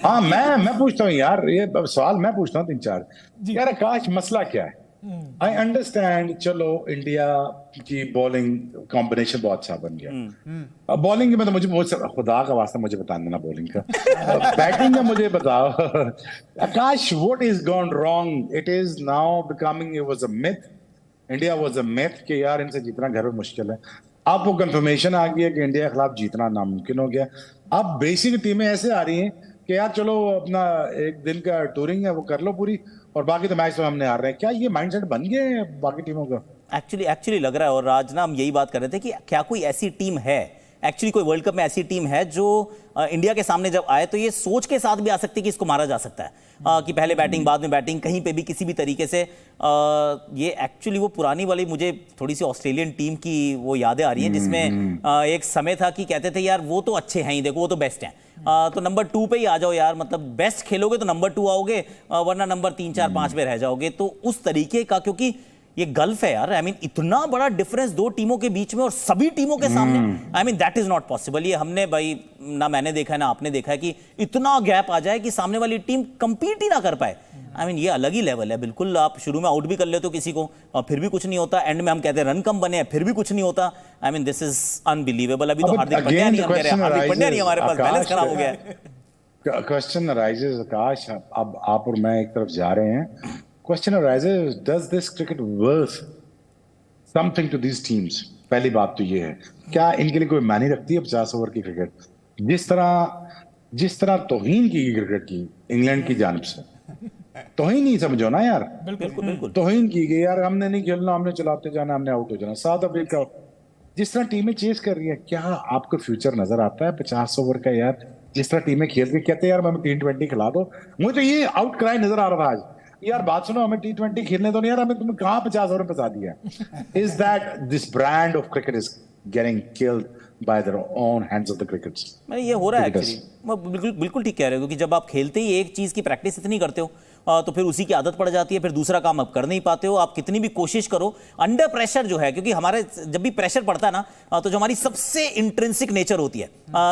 हाँ, मैं पूछता हूँ यार, ये सवाल मैं पूछता हूँ तीन चार। जी। यार आकाश, मसला क्या है? आई अंडरस्टैंड, चलो इंडिया की बॉलिंग कॉम्बिनेशन बहुत अच्छा बन गया। बॉलिंग में तो मुझे बहुत खुदा का वास्ता मुझे बता देना बॉलिंग का। बैटिंग का मुझे बताओ। Akash, what is gone wrong? It is now becoming, it was a myth, India was a myth कि यार इनसे जीतना घर में मुश्किल है। अब वो कंफर्मेशन आ गई है कि इंडिया के खिलाफ जीतना नामुमकिन हो गया। अब बेसिक टीमें ऐसे आ रही हैं कि यार चलो अपना एक दिन का टूरिंग है वो कर लो पूरी, और बाकी तो मैच तो हमने हार रहे हैं। क्या ये माइंडसेट बन गए हैं बाकी टीमों का? एक्चुअली एक्चुअली लग रहा है, और आज ना हम यही बात कर रहे थे कि क्या कोई ऐसी टीम है, एक्चुअली कोई वर्ल्ड कप में ऐसी टीम है जो इंडिया के सामने जब आए तो ये सोच के साथ भी आ सकती है कि इसको मारा जा सकता है, कि पहले बैटिंग बाद में बैटिंग, कहीं पे भी किसी भी तरीके से। ये एक्चुअली वो पुरानी वाली मुझे थोड़ी सी ऑस्ट्रेलियन टीम की वो यादें आ रही हैं, जिसमें एक समय था कि कहते थे यार वो तो अच्छे हैं ही, देखो वो तो बेस्ट हैं, तो नंबर 2 पे ही आ जाओ यार, मतलब बेस्ट खेलोगे तो नंबर 2 आओगे, वरना नंबर 3 4 5 पे रह जाओगे। तो उस तरीके का, क्योंकि ये गल्फ है यार, आई मीन इतना बड़ा डिफरेंस दो टीमों के बीच में और सभी टीमों के सामने, I mean that is not possible. ये हमने भाई, ना मैंने देखा है ना आपने देखा है कि इतना गैप आ जाए कि सामने वाली टीम कंपीट ही ना कर पाए। आई मीन ये अलग ही लेवल है बिल्कुल। आप शुरू में आउट भी कर लेते हो किसी को और फिर भी कुछ नहीं होता, एंड में हम कहते हैं रन कम बने हैं फिर भी कुछ नहीं होता। I mean this is unbelievable. अभी तो हार्दिक पांड्या नहीं, हम कह रहे हैं हार्दिक पांड्या नहीं, हमारे पास बैलेंस खराब हो गया है। क्वेश्चन अराइजेस आकाश, अब आप और मैं एक तरफ जा रहे हैं। Question arises, does this cricket worth something to these teams? पहली बात तो ये है, क्या इनके लिए कोई मायने रखती है 50 ओवर की क्रिकेट? जिस तरह तौहीन की क्रिकेट की इंग्लैंड की जानिब से, तौहीन ही समझो ना यार, बिल्कुल बिल्कुल। तौहीन की गई यार, हमने नहीं खेलना, हमने चलाते जाना, हमने आउट हो जाना। साउथ अफ्रीका जिस तरह टीमें चेस कर रही है, क्या आपको फ्यूचर नजर आता है 50 ओवर का यार? जिस तरह टीमें खेल के कहते हैं यार हमें T20 खिला दो। मुझे तो ये आउट क्राई नजर आ रहा था आज, यार बात सुनो, हमें T20 खेलने दो नहीं यार, हमें तुमने कहाँ 50 ओवर में फंसा दिया? Is that this brand of cricket is getting killed by their own hands of the cricketers? मैं ये हो रहा है एक्चुअली, बिल्कुल बिल्कुल ठीक कह रहे हो, क्योंकि जब आप खेलते ही एक चीज़ की प्रैक्टिस इतनी करते हो तो फिर उसी की आदत पड़ जाती है, फिर दूसरा काम आप कर नहीं पाते हो। आप कितनी भी कोशिश करो अंडर प्रेशर जो है, क्योंकि हमारे जब भी प्रेशर पड़ता है ना, तो जो हमारी सबसे इंट्रिंसिक नेचर होती है,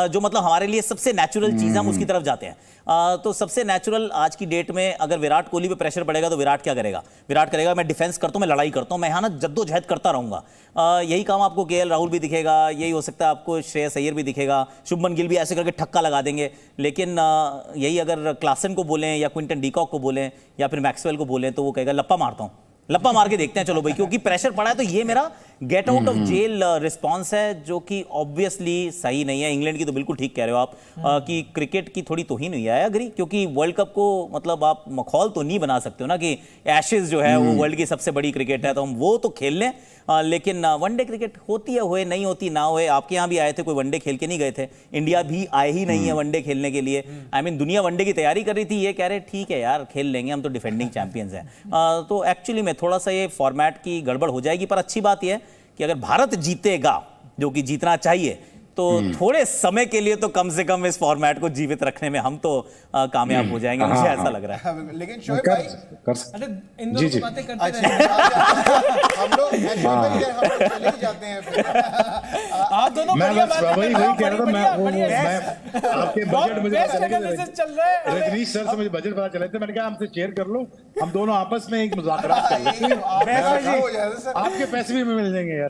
जो मतलब हमारे लिए सबसे नेचुरल चीज़ है, हम उसकी तरफ जाते हैं। तो सबसे नेचुरल आज की डेट में अगर विराट कोहली पे प्रेशर पड़ेगा तो विराट क्या करेगा? विराट करेगा मैं डिफेंस करता हूँ, मैं लड़ाई करता हूँ, मैं यहाँ ना जद्दोजहद करता रहूँगा। यही काम आपको KL राहुल भी दिखेगा, यही हो सकता है आपको श्रेयस अय्यर भी दिखेगा, शुभमन गिल भी ऐसे करके ठक्का लगा देंगे। लेकिन यही अगर क्लासन को बोलें या क्विंटन डीकॉक को बोलें या फिर मैक्सवेल को बोलें तो वो कहेगा लप्पा मारता हूँ, लप्पा मार के देखते हैं चलो भाई, क्योंकि प्रेशर पड़ा है। तो ये मेरा get out of jail response है, जो कि ऑब्वियसली सही नहीं है। इंग्लैंड की तो बिल्कुल ठीक कह रहे हो आप, कि क्रिकेट की थोड़ी तोहीन हुई है, अग्री, क्योंकि वर्ल्ड कप को मतलब आप मखौल तो नहीं बना सकते हो ना कि एशेज जो है वो वर्ल्ड की सबसे बड़ी क्रिकेट है, तो हम वो तो खेल लें। लेकिन वनडे क्रिकेट होती है, होए नहीं होती ना होए। आपके यहाँ भी आए थे, कोई वनडे खेल के नहीं गए थे, इंडिया भी आए ही नहीं है वनडे खेलने के लिए। आई मीन दुनिया वनडे की तैयारी कर रही थी, ये कह रहे ठीक है यार खेल लेंगे, हम तो डिफेंडिंग चैंपियंस हैं। तो एक्चुअली में थोड़ा सा ये फॉर्मेट की गड़बड़ हो जाएगी। पर अच्छी बात यह है कि अगर भारत जीतेगा, जो कि जीतना चाहिए, तो थोड़े समय के लिए तो कम से कम इस फॉर्मेट को जीवित रखने में हम तो कामयाब हो जाएंगे, मुझे ऐसा लग रहा है। लेकिन शोएब भाई, अरे इन दोनों की बातें करते अच्छा, रहे। हम लोग चले ही जाते हैं फिर। आप दोनों मैं बढ़िया बस बात वही कर कह रहे हो, रहा था। बढ़िया, मैं बढ़िया। आपके बहुत बजट मुझे बेस्ट पता चला एनालिसिस चल रहा है। हमें- रजनीश सर से मुझे बजट पता चले थे, मैंने कहा हमसे शेयर कर लो, हम दोनों आपस में एक मुज़ाकरात कर लेते हैं, आपके पैसे भी मिल जाएंगे यार।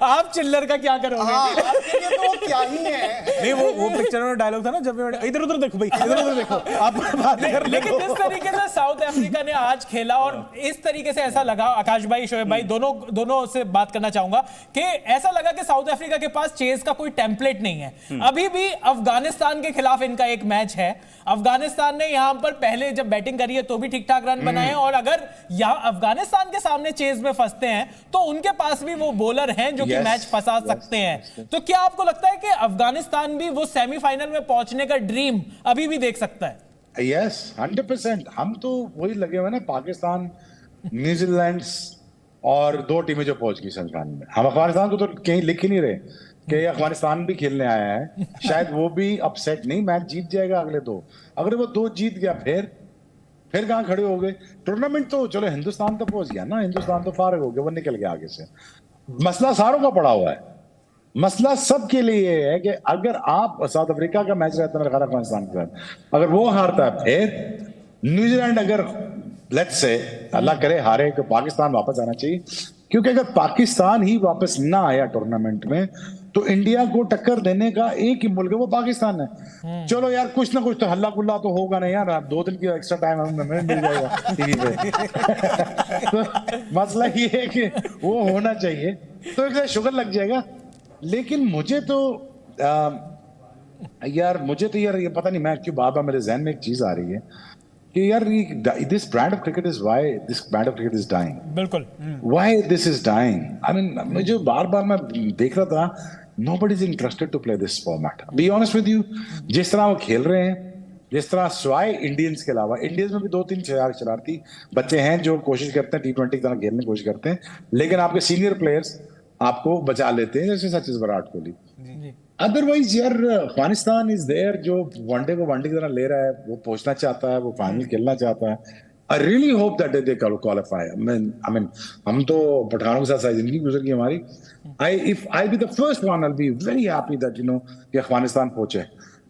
आप चिल्लर का क्या करोगे? आपके लिए तो वो क्या ही है। नहीं, वो पिक्चर में डायलॉग था ना, जब इधर उधर देखो भाई, इधर उधर देखो, आप बात कर। लेकिन जिस तरीके से साउथ अफ्रीका ने आज खेला, और इस तरीके से ऐसा लगा, आकाश भाई शोएब भाई दोनों से बात करना चाहूंगा, कि ऐसा लगा कि साउथ अफ्रीका के पास चेस का कोई टेम्पलेट नहीं है। अभी भी अफगानिस्तान के खिलाफ इनका एक मैच है, अफगानिस्तान ने यहां पर पहले जब बैटिंग करी है तो भी ठीक ठाक रन बनाए, और अगर यहां अफगानिस्तान के सामने चेस में फंसते हैं तो उनके पास भी वो बॉलर हैं जो कि मैच फंसा सकते हैं। तो क्या आपको लगता है कि अफगानिस्तान भी वो सेमीफाइनल में पहुंचने का ड्रीम अभी भी देख सकता है? यस, 100%। हम तो वही लगे हुए ना, पाकिस्तान, न्यूजीलैंड और 2 टीमें जो पहुंच गई सेमीफाइनल में। हम अफगानिस्तान को तो कहीं लिख ही नहीं रहे कि अफगानिस्तान भी खेलने आया है, शायद वो भी अपसेट नहीं, मैच जीत जाएगा अगले 2। अगर वो 2 जीत गया फिर कहां खड़े हो गए? टूर्नामेंट तो चलो हिंदुस्तान तो पहुंच गया ना, हिंदुस्तान तो फारग हो गया, वो निकल गया आगे से। मसला सारों का पड़ा हुआ है, मसला सबके लिए ये है कि अगर आप साउथ अफ्रीका का मैच रहता है मेरा ख्याल है अफगानिस्तान के साथ, अगर वो हारता है, फिर न्यूजीलैंड अगर लेट्स से अल्लाह करे हारे तो पाकिस्तान वापस आना चाहिए, क्योंकि अगर पाकिस्तान ही वापस ना आया टूर्नामेंट में तो इंडिया को टक्कर देने का एक ही मुल्क है, वो पाकिस्तान है। चलो यार कुछ ना कुछ तो हल्ला गुल्ला तो होगा नहीं यार, 2 दिन की एक्स्ट्रा टाइम हमें मिल जाएगा टीवी पे। तो मसला ये है कि वो होना चाहिए, तो एक शुगर लग जाएगा। लेकिन मुझे तो यार ये पता नहीं, मैं क्यों बार बार मेरे जहन में एक चीज आ रही है कि यार this brand of cricket is why this brand of cricket is dying, बिल्कुल why this is dying. I mean मुझे बार बार मैं देख रहा था, nobody is interested to play this format. Be honest with you, जिस तरह वो खेल रहे हैं, जिस तरह स्वाय इंडियंस के अलावा, इंडियंस में भी 2-3 शरारती बच्चे हैं जो कोशिश करते हैं T20 की तरह खेलने की कोशिश करते हैं, लेकिन आपके सीनियर प्लेयर्स आपको बचा लेते हैं, जैसे सचिन विराट कोहली। अदरवाइज यार अफगानिस्तान इज देयर, जो वनडे को वनडे की तरह ले रहा है, वो पहुंचना चाहता है, वो फाइनल खेलना चाहता है। I really hope that they qualify. I mean, हम तो पठानों के साथ सारी जिंदगी गुजर गई हमारी। If I be the first one, I'll be very happy that कि अफगानिस्तान पहुंचे।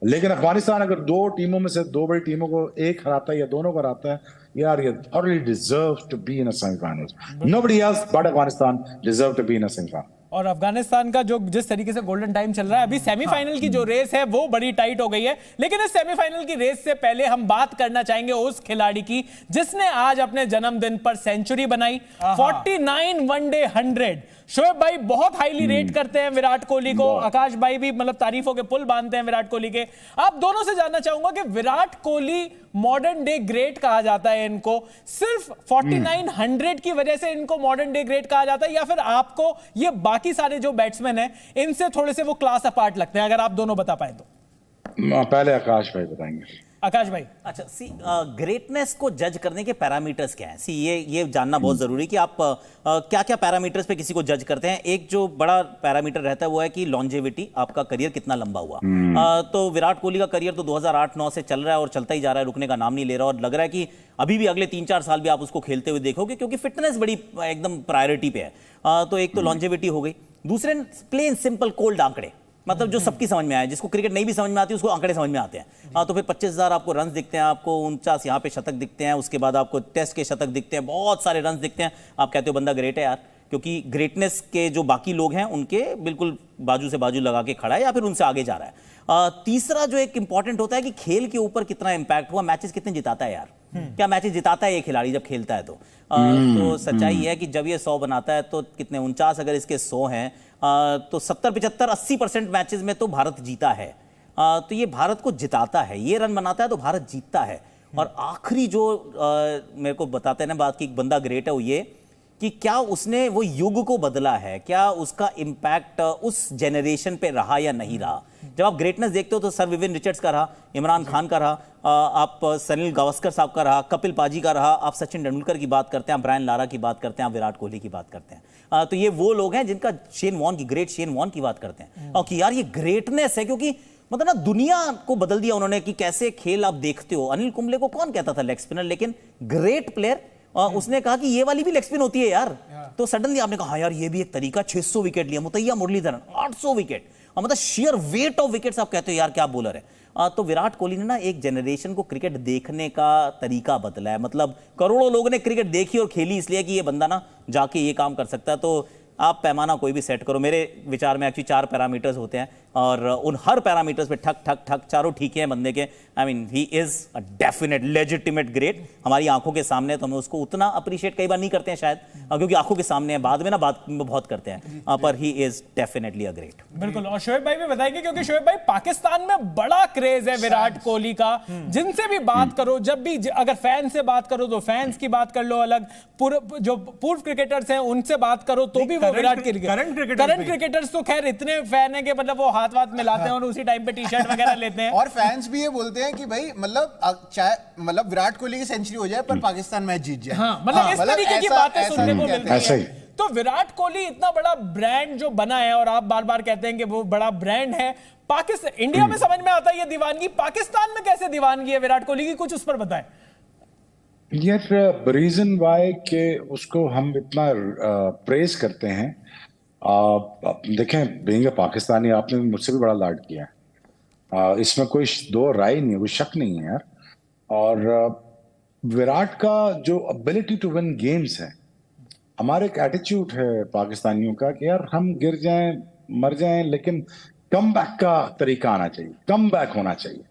लेकिन अफगानिस्तान अगर 2 टीमों में से 2 बड़ी टीमों को एक हराता है या दोनों को हराता है, यार ये thoroughly deserves to be in a semi-finals. Nobody else but Afghanistan deserve to be in a semi-final. और अफगानिस्तान का जो जिस तरीके से गोल्डन टाइम चल रहा है, अभी सेमीफाइनल की जो रेस है वो बड़ी टाइट हो गई है। लेकिन इस सेमीफाइनल की रेस से पहले हम बात करना चाहेंगे उस खिलाड़ी की जिसने आज अपने जन्मदिन पर सेंचुरी बनाई, 49 वनडे 100। शोएब भाई बहुत हाईली रेट करते हैं विराट कोहली को, आकाश भाई भी मतलब तारीफों के पुल बांधते हैं विराट कोहली के। आप दोनों से जानना चाहूंगा कि Virat Kohli modern day great कहा जाता है इनको, सिर्फ 49 की वजह से इनको मॉडर्न डे ग्रेट कहा जाता है, या फिर आपको ये बाकी सारे जो बैट्समैन हैं इनसे थोड़े से वो क्लास अपार्ट लगते हैं? अगर आप दोनों बता पाए तो। पहले आकाश भाई बताएंगे। आकाश भाई। अच्छा, सी ग्रेटनेस को जज करने के पैरामीटर्स क्या हैं? सी ये जानना बहुत जरूरी है कि आप क्या क्या पैरामीटर्स पे किसी को जज करते हैं। एक जो बड़ा पैरामीटर रहता है वो है कि लॉन्जेविटी, आपका करियर कितना लंबा हुआ। तो विराट कोहली का करियर तो 2008-9 से चल रहा है और चलता ही जा रहा है, रुकने का नाम नहीं ले रहा, और लग रहा है कि अभी भी अगले 3-4 साल भी आप उसको खेलते हुए देखोगे, क्योंकि फिटनेस बड़ी एकदम प्रायोरिटी पे है। तो एक तो लॉन्जेविटी हो गई, दूसरे प्लेन सिंपल कोल्ड आंकड़े, मतलब जो सबकी समझ में आए, जिसको क्रिकेट नहीं भी समझ में आती उसको आंकड़े समझ में आते हैं। तो फिर 25,000 आपको रन दिखते हैं, आपको 49 यहाँ पे शतक दिखते हैं, उसके बाद आपको टेस्ट के शतक दिखते हैं, बहुत सारे रन दिखते हैं। आप कहते हो बंदा ग्रेट है यार, क्योंकि ग्रेटनेस के जो बाकी लोग हैं उनके बिल्कुल बाजू से बाजू लगा के खड़ा है या फिर उनसे आगे जा रहा है। तीसरा जो एक इंपॉर्टेंट होता है कि खेल के ऊपर कितना इंपैक्ट हुआ, मैचेस कितने जिताता है यार, क्या मैचेस जिताता है ये खिलाड़ी जब खेलता है। तो सच्चाई है कि जब ये 100 बनाता है तो कितने 49, अगर इसके 100 हैं तो 70, 75, 80% मैचेस में तो भारत जीता है। तो ये भारत को जिताता है, ये रन बनाता है तो भारत जीतता है। और आखिरी जो मेरे को बताते हैं ना बात की एक बंदा ग्रेट है, वो ये कि क्या उसने वो युग को बदला है, क्या उसका इंपैक्ट उस जनरेशन पे रहा या नहीं रहा। जब आप ग्रेटनेस देखते हो तो सर विवियन रिचर्ड्स का रहा, इमरान खान का रहा, आप सनील गावस्कर साहब का रहा, कपिल पाजी का रहा, आप सचिन तेंदुलकर की बात करते हैं, आप ब्रायन लारा की बात करते हैं, आप विराट कोहली की बात करते हैं। तो ये वो लोग हैं जिनका शेन वॉर्न की, ग्रेट शेन वॉर्न की बात करते हैं। और कि यार ये ग्रेटनेस है, क्योंकि मतलब ना दुनिया को बदल दिया उन्होंने कि कैसे खेल आप देखते हो। अनिल कुंबले को कौन कहता था लेग स्पिनर, लेकिन ग्रेट प्लेयर, उसने कहा कि ये वाली भी लेग स्पिन होती है यार। तो सडनली आपने कहा हाँ यार ये भी एक तरीका, 600 विकेट लिया। मुतैया मुरलीधरन 800 विकेट, मतलब शेयर वेट ऑफ विकेट्स, आप कहते हो यार क्या बॉलर है। तो विराट कोहली ने ना एक जनरेशन को क्रिकेट देखने का तरीका बदला है। मतलब करोड़ों लोगों ने क्रिकेट देखी और खेली इसलिए कि ये बंदा ना जाके ये काम कर सकता है। तो आप पैमाना कोई भी सेट करो, मेरे विचार में एक्चुअली 4 पैरामीटर्स होते हैं और उन हर पैरामीटर्स पे ठक ठक ठक चारों ठीक है बंदे के। I mean he is a definite legitimate great. हमारी आंखों के सामने तो हम उसको उतना अप्रिशिएट कई बार नहीं करते हैं शायद, क्योंकि आंखों के सामने है, बाद में ना बात बहुत करते हैं, पर he is definitely a great. बिल्कुल। और शोएब भाई भी बताएंगे, क्योंकि शोएब भाई पाकिस्तान में बड़ा क्रेज है विराट कोहली का। जिनसे भी बात करो, जब भी अगर फैन से बात करो तो फैंस की बात कर लो अलग, जो पूर्व क्रिकेटर्स हैं उनसे बात करो तो भी वो विराट करंट क्रिकेटर्स तो खैर इतने फैन है कि मतलब वो हाथ वाथ मिलाते हैं और उसी टाइम पे टी शर्ट वगैरह लेते हैं। और फैंस भी ये बोलते हैं कि भाई मतलब चाहे मतलब विराट कोहली की सेंचुरी हो जाए पर पाकिस्तान मैच जीत जाए। हाँ, मतलब इस तरीके की बातें सुनने को मिलती हैं। है। तो विराट कोहली इतना बड़ा ब्रांड जो बना है, और आप बार बार कहते हैं कि वो बड़ा ब्रांड है, पाकिस्तान इंडिया में समझ में आता है ये दीवानगी, पाकिस्तान में कैसे दीवानगी है विराट कोहली की, कुछ उस पर बताएं। यार रीजन वाई के उसको हम इतना प्रेज करते हैं, देखें, बीइंग पाकिस्तानी आपने मुझसे भी बड़ा लाड किया है। इसमें कोई दो राय नहीं है, कोई शक नहीं है यार। और विराट का जो एबिलिटी टू विन गेम्स है, हमारे एक एटीट्यूड है पाकिस्तानियों का कि यार हम गिर जाएं मर जाएं लेकिन कम बैक का तरीका आना चाहिए, कम बैक होना चाहिए।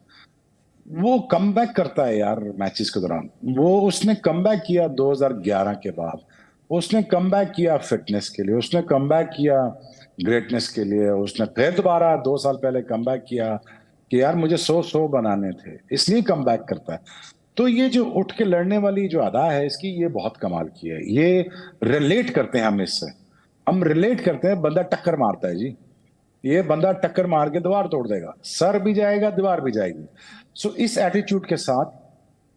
वो कम बैक करता है यार मैचेस के दौरान। वो उसने कम बैक किया 2011 के बाद, उसने कम बैक किया फिटनेस के लिए, उसने कम बैक किया ग्रेटनेस के लिए, उसने फिर दोबारा 2 साल पहले कम बैक किया कि यार मुझे 100 बनाने थे, इसलिए कम बैक करता है। तो ये जो उठ के लड़ने वाली जो अदा है इसकी, ये बहुत कमाल की है। ये रिलेट करते हैं हम इससे, हम रिलेट करते हैं। बंदा टक्कर मारता है जी, ये बंदा टक्कर मार के दीवार तोड़ देगा, सर भी जाएगा दीवार भी जाएगी। सो इस एटीट्यूड के साथ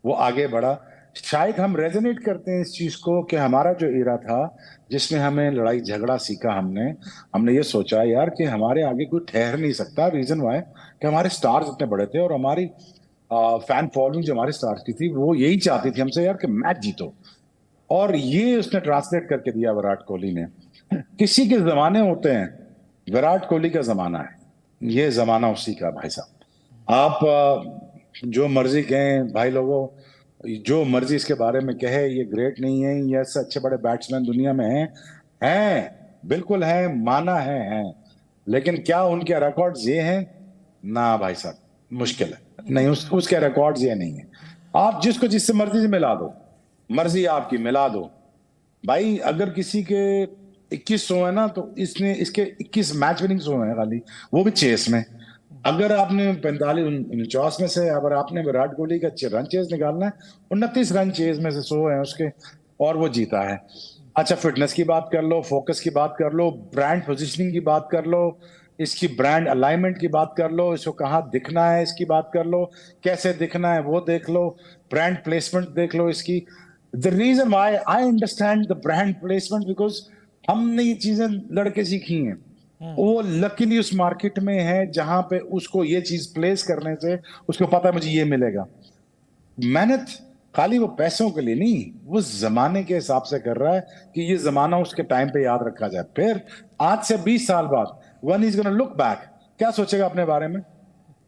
वो आगे बढ़ा। शायद हम रेजोनेट करते हैं इस चीज को कि हमारा जो एरा था जिसमें हमें लड़ाई झगड़ा सीखा, हमने ये सोचा यार कि हमारे आगे कोई ठहर नहीं सकता। रीजन वाई कि हमारे स्टार्स इतने बड़े थे और हमारी फैन फॉलोइंग जो हमारे स्टार्स की थी वो यही चाहती थी हमसे यार कि मैच जीतो। और ये उसने ट्रांसलेट करके दिया विराट कोहली ने। किसी के जमाने होते हैं, विराट कोहली का जमाना है, ये जमाना उसी का भाई साहब। आप जो मर्जी कहें भाई लोगों, जो मर्जी इसके बारे में कहे, ये ग्रेट नहीं है, ये ऐसे अच्छे बड़े बैट्समैन दुनिया में हैं, बिल्कुल हैं, माना है, लेकिन क्या उनके रिकॉर्ड्स ये हैं? ना भाई साहब, मुश्किल है। नहीं, उसके रिकॉर्ड्स ये नहीं है। आप जिसको जिससे मर्जी से मिला दो, मर्जी आपकी मिला दो भाई। अगर किसी के 2100 है ना, तो इसके 21 मैच विनिंग 100 है खाली, वो भी चेस में। अगर आपने 45-49 में से अगर आपने विराट कोहली का रन चेज निकालना है, 29 रन चेज में से 100 है उसके, और वो जीता है। अच्छा, फिटनेस की बात कर लो, फोकस की बात कर लो, ब्रांड पोजीशनिंग की बात कर लो, इसकी ब्रांड अलाइनमेंट की बात कर लो, इसको कहाँ दिखना है इसकी बात कर लो, कैसे दिखना है वो देख लो, ब्रांड प्लेसमेंट देख लो इसकी। The reason why I understand the brand placement, because हमने ये चीजें लड़के सीखी हैं। वो लकीली उस मार्केट में है जहां पे उसको ये चीज प्लेस करने से उसको पता है मुझे ये मिलेगा। मेहनत खाली वो पैसों के लिए नहीं, वो जमाने के हिसाब से कर रहा है कि ये जमाना उसके टाइम पे याद रखा जाए। फिर आज से 20 साल बाद one is gonna look back, क्या सोचेगा अपने बारे में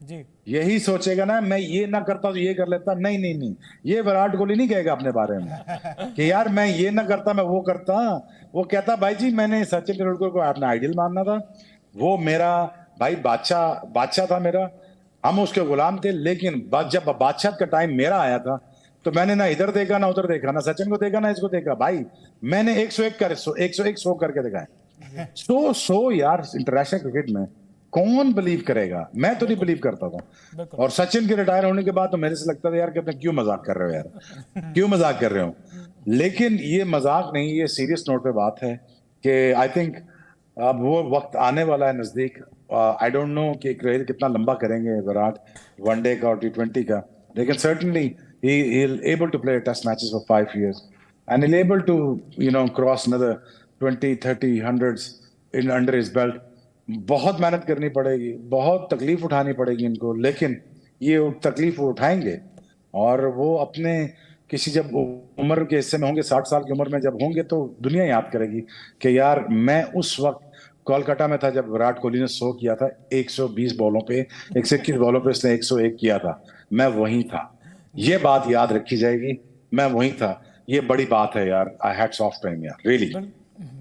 जी? यही सोचेगा ना, मैं ये ना करता तो ये कर लेता। नहीं नहीं नहीं, ये विराट कोहली नहीं कहेगा अपने बारे में कि यार मैं ये ना करता मैं वो करता। वो कहता भाई जी मैंने सचिन तेंदुलकर को अपना आइडियल मानना था, वो मेरा भाई बादशाह था मेरा, हम उसके गुलाम थे। लेकिन जब बादशाह का टाइम मेरा आया था तो मैंने ना इधर देखा ना उधर देखा, ना सचिन को देखा ना इसको देखा। भाई मैंने 101 शो करके दिखाए। 100 यार इंटरनेशनल क्रिकेट में कौन बिलीव करेगा? मैं तो नहीं बिलीव करता था। और सचिन के रिटायर होने के बाद तो मेरे से लगता था यार कि अपने क्यों मजाक कर रहे हो यार, क्यों मजाक कर रहे हो। लेकिन ये मजाक नहीं, ये सीरियस नोट पे बात है कि आई थिंक अब वो वक्त आने वाला है नजदीक। आई डोंट नो कि करियर कितना लंबा करेंगे विराट, वनडे का और T20 का, लेकिन certainly he'll able to play test matches for 5 years and he'll able to cross another 20, 30, hundreds in under his belt. बहुत मेहनत करनी पड़ेगी, बहुत तकलीफ उठानी पड़ेगी इनको, लेकिन ये तकलीफ वो उठाएंगे और वो अपने किसी जब उम्र के हिस्से में होंगे, 60 साल की उम्र में जब होंगे, तो दुनिया याद करेगी कि यार मैं उस वक्त कोलकाता में था जब विराट कोहली ने 100 किया था 120 बॉलों पे, 121 बॉलों पे उसने 101 किया था, मैं वहीं था। ये बात याद रखी जाएगी, मैं वहीं था। ये बड़ी बात है यार, आई हैट्स ऑफ टू हिम यार, रियली।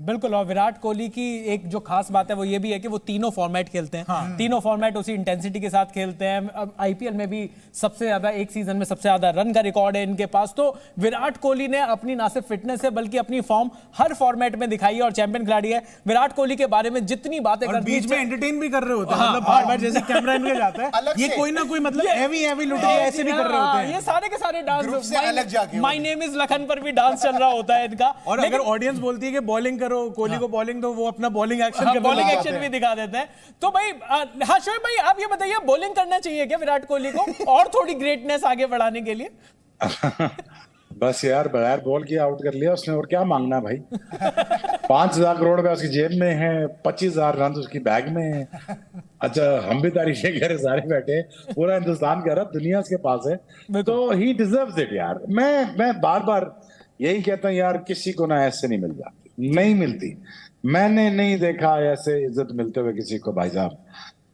बिल्कुल। और विराट कोहली की एक जो खास बात है वो ये भी है कि वो तीनों फॉर्मेट खेलते हैं। तीनों फॉर्मेट उसी इंटेंसिटी के साथ खेलते हैं। अब आईपीएल में भी सबसे ज्यादा, एक सीजन में सबसे ज्यादा रन का रिकॉर्ड है इनके पास। तो विराट कोहली ने अपनी ना सिर्फ फिटनेस है बल्कि अपनी फॉर्म हर फॉर्मेट में दिखाई है और चैंपियन खिलाड़ी है। विराट कोहली के बारे में जितनी बातें कर बीच में एंटरटेन भी कर रहे होते हैं, मतलब बार-बार जैसे कैमरा इनके जाता है, ये कोई ना कोई मतलब हेवी लुटिया ऐसे भी कर रहे होते हैं। ये सारे के सारे डांस, अलग जाके माय नेम इज लखन पर भी डांस चल रहा होता है इनका। और अगर ऑडियंस बोलती है कि बॉलिंग करो, कोहली को बॉलिंग दो, वो अपना बॉलिंग एक्शन बॉलिंग एक्शन भी दिखा देते हैं। तो भाई हाँ शोएब भाई, आप ये बताइए, बॉलिंग करना चाहिए क्या विराट कोहली को और थोड़ी ग्रेटनेस आगे बढ़ाने के लिए? बस यार बगैर बॉल किया आउट कर लिया उसने, और क्या मांगना भाई। 5,000 करोड़ रुपया उसकी जेब में है, 25,000 रन उसकी बैग में है। अच्छा, हम भी तारीफें कर सारे बैठे, पूरा हिंदुस्तान कह रहा दुनिया उसके पास है, तो ही डिजर्व्स इट यार। मैं बार बार यही कहता हूँ यार, किसी को ना ऐसे नहीं मिल जाती, नहीं मिलती। मैंने नहीं देखा ऐसे इज्जत मिलते हुए किसी को भाई साहब।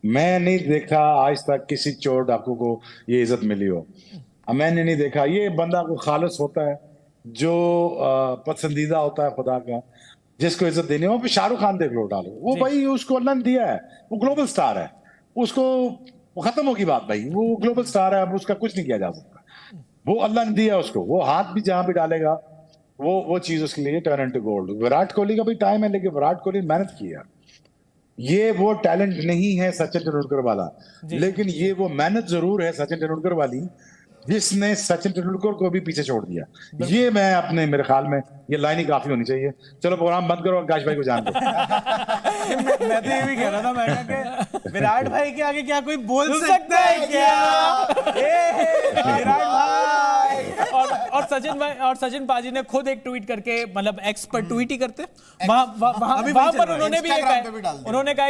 मैं नहीं देखा आज तक किसी चोर डाकू को ये इज्जत मिली हो। मैंने नहीं देखा। ये बंदा को खालिस होता है, जो पसंदीदा होता है खुदा का, जिसको इज्जत देनी हो। शाहरुख खान देख लो, डालो वो भाई, उसको अल्लाह ने दिया है, वो ग्लोबल स्टार है, उसको वो खत्म होगी बात भाई, वो ग्लोबल स्टार है, अब उसका कुछ नहीं किया जा सकता। वो अल्लाह ने दिया उसको, वो हाथ भी जहां भी डालेगा वो चीज उसके लिए turn into gold. Virat Kohli का भी टाइम है, लेकिन विराट कोहली मेहनत किया। ये वो टैलेंट नहीं है सचिन तेंदुलकर वाला, लेकिन ये वो मेहनत जरूर है सचिन तेंदुलकर वाली, जिसने सचिन तेंदुलकर को भी पीछे छोड़ दिया। ये मैं अपने मेरे ख्याल में ये लाइन ही काफी होनी चाहिए। चलो प्रोग्राम बंद करो, आकाश भाई को जान दो। मैं तो ये भी कह रहा था, मैं कहा कि विराट भाई के आगे क्या कोई बोल सकता है क्या? विराट भाई और सचिन पाजी ने खुद एक ट्वीट करके, मतलब एक्स पर ट्वीट ही करते, वहां पर उन्होंने भी Instagram पे भी डाल दिया। उन्होंने कहा